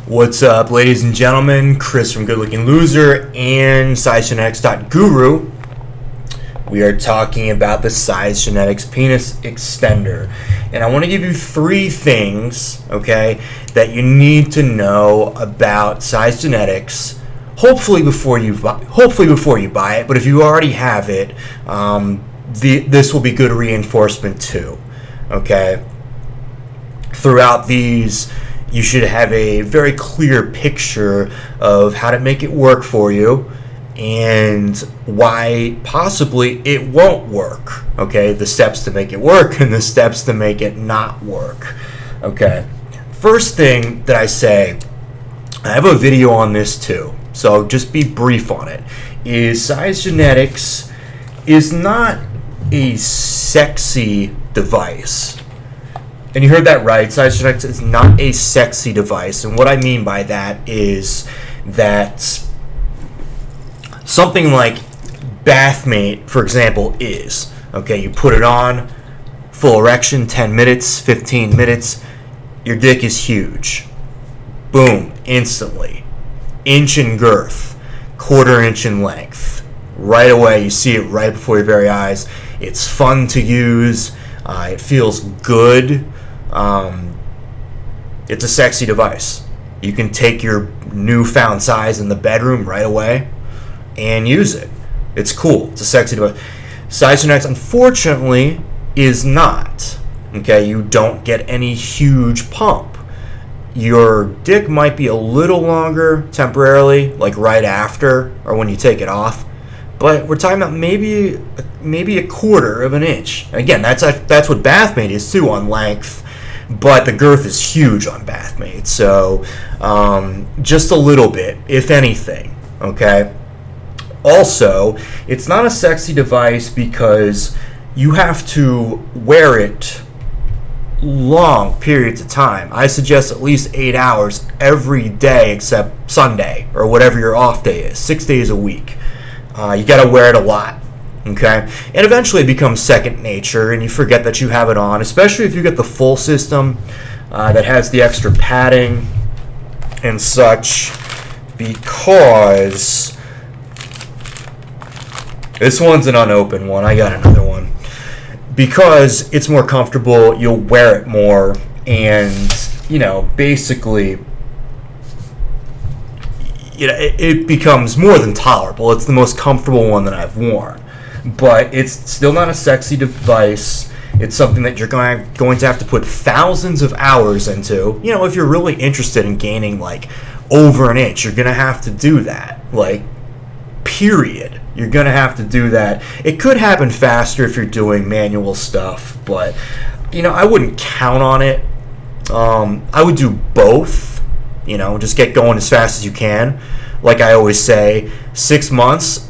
What's up, ladies and gentlemen? Chris from Good Looking Loser and Sizegenetics.guru. We are talking about the Sizegenetics penis extender. And I want to give you 3 things, okay, that you need to know about Sizegenetics. Hopefully before you buy it, but if you already have it, this will be good reinforcement too, okay? Throughout these, you should have a very clear picture of how to make it work for you and why possibly it won't work, okay? The steps to make it work and the steps to make it not work, okay? First thing that I say, I have a video on this too, so just be brief on it, is Sizegenetics is not a sexy device. And you heard that right. Sizegenetics is not a sexy device. And what I mean by that is that something like Bathmate, for example, is. Okay, you put it on, full erection, 10 minutes, 15 minutes, your dick is huge. Boom, instantly. Inch in girth, 1/4 inch in length. Right away, you see it right before your very eyes. It's fun to use. It feels good. It's a sexy device. You can take your newfound size in the bedroom right away and use it. It's cool. It's a sexy device. Sizegenetics, unfortunately, is not. Okay, you don't get any huge pump. Your dick might be a little longer temporarily, like right after or when you take it off. But we're talking about maybe 1/4 of an inch. Again, that's what Bathmate is too on length, but the girth is huge on Bathmate. So just a little bit, if anything. Okay. Also, it's not a sexy device because you have to wear it long periods of time. I suggest at least 8 hours every day except Sunday or whatever your off day is. 6 days a week. You got to wear it a lot, okay? And eventually it becomes second nature, and you forget that you have it on, especially if you get the full system that has the extra padding and such, because this one's an unopened one. I got another one. Because it's more comfortable, you'll wear it more, and, basically it becomes more than tolerable. It's the most comfortable one that I've worn. But it's still not a sexy device. It's something that you're going to have to put thousands of hours into. If you're really interested in gaining, over an inch, you're going to have to do that. Period. You're going to have to do that. It could happen faster if you're doing manual stuff, but, I wouldn't count on it. I would do both. Just get going as fast as you can. Like I always say, 6 months,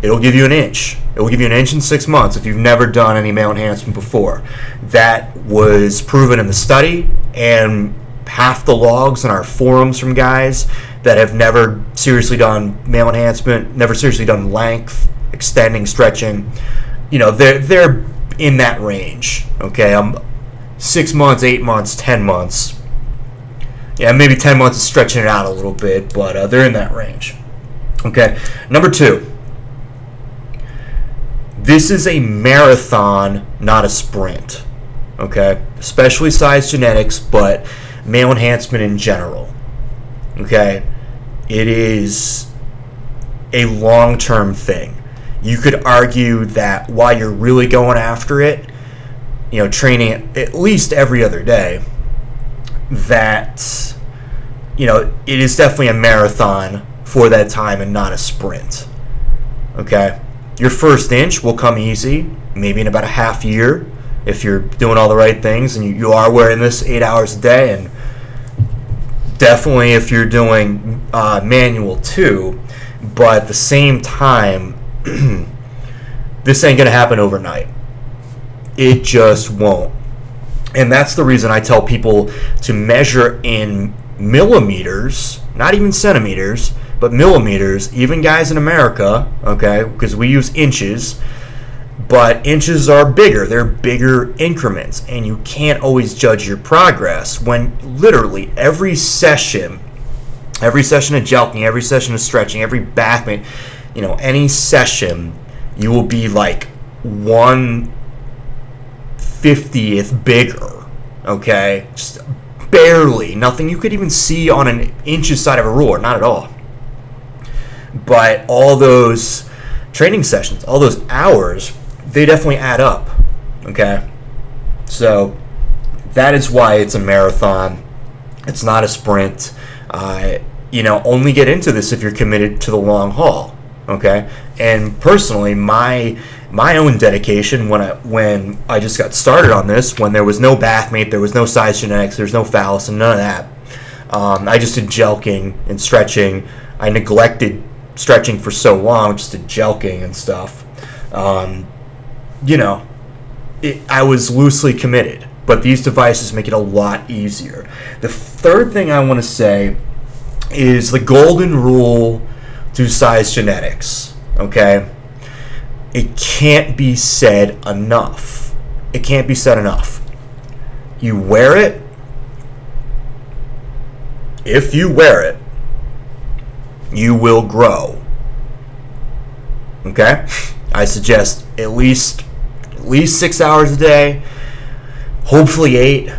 it'll give you an inch. It will give you an inch in 6 months if you've never done any male enhancement before. That was proven in the study, and half the logs in our forums from guys that have never seriously done male enhancement, never seriously done length, extending, stretching, they're in that range. Okay, 6 months, 8 months, 10 months. Yeah, maybe 10 months is stretching it out a little bit, but they're in that range. Okay, number 2. This is a marathon, not a sprint. Okay, especially Sizegenetics, but male enhancement in general. Okay, it is a long-term thing. You could argue that while you're really going after it, training it at least every other day, that it is definitely a marathon for that time and not a sprint. Okay, your first inch will come easy, maybe in about a half year if you're doing all the right things and you are wearing this 8 hours a day, and definitely if you're doing manual too. But at the same time, this ain't gonna happen overnight. It just won't. And that's the reason I tell people to measure in millimeters, not even centimeters, but millimeters, even guys in America, okay, because we use inches, but inches are bigger. They're bigger increments, and you can't always judge your progress when literally every session Every session of jelqing, every session of stretching, every back mat, any session, you will be like 1/50th bigger, okay? Just barely. Nothing you could even see on an inch's side of a ruler, not at all. But all those training sessions, all those hours, they definitely add up, okay? So that is why it's a marathon. It's not a sprint. Only get into this if you're committed to the long haul, okay? And personally, my own dedication when I just got started on this, when there was no backmate, there was no Sizegenetics, there's no phallus, and none of that. I just did jelqing and stretching. I neglected stretching for so long, just did jelqing and stuff. I was loosely committed, but these devices make it a lot easier. The third thing I want to say is the golden rule to Sizegenetics, okay? It can't be said enough. It can't be said enough. You wear it. If you wear it, you will grow. Okay? I suggest at least 6 hours a day, hopefully 8,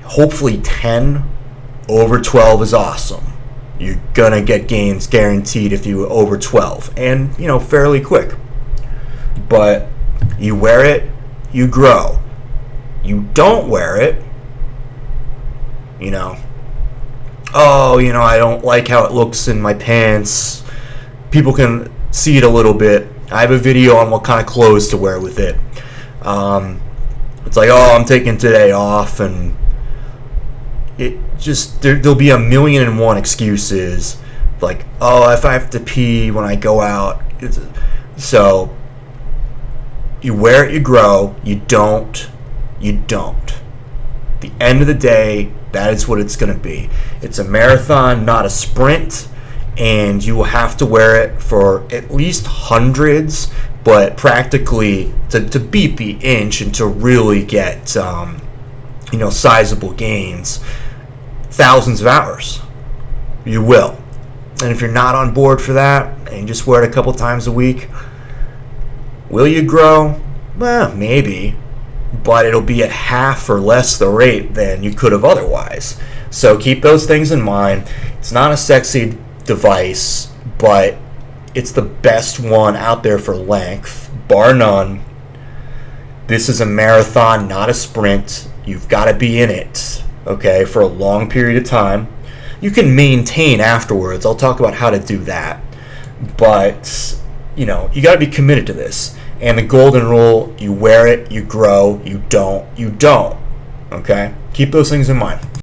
hopefully 10. Over 12 is awesome. You're gonna get gains guaranteed if you over 12, and fairly quick. But you wear it, you grow. You don't wear it, I don't like how it looks in my pants. People can see it a little bit. I have a video on what kind of clothes to wear with it. It's like, I'm taking today off, and it just, there'll be 1,000,001 excuses, like, if I have to pee when I go out. So you wear it, you grow. You don't. At the end of the day, that is what it's going to be. It's a marathon, not a sprint, and you will have to wear it for at least hundreds, but practically to beat the inch and to really get sizable gains, thousands of hours. You will. And if you're not on board for that and you just wear it a couple times a week, will you grow? Well, maybe, but it'll be at half or less the rate than you could have otherwise. So keep those things in mind. It's not a sexy device, but it's the best one out there for length, bar none. This is a marathon, not a sprint. You've got to be in it, okay, for a long period of time. You can maintain afterwards. I'll talk about how to do that. But, you got to be committed to this. And the golden rule, you wear it, you grow. You don't, okay? Keep those things in mind.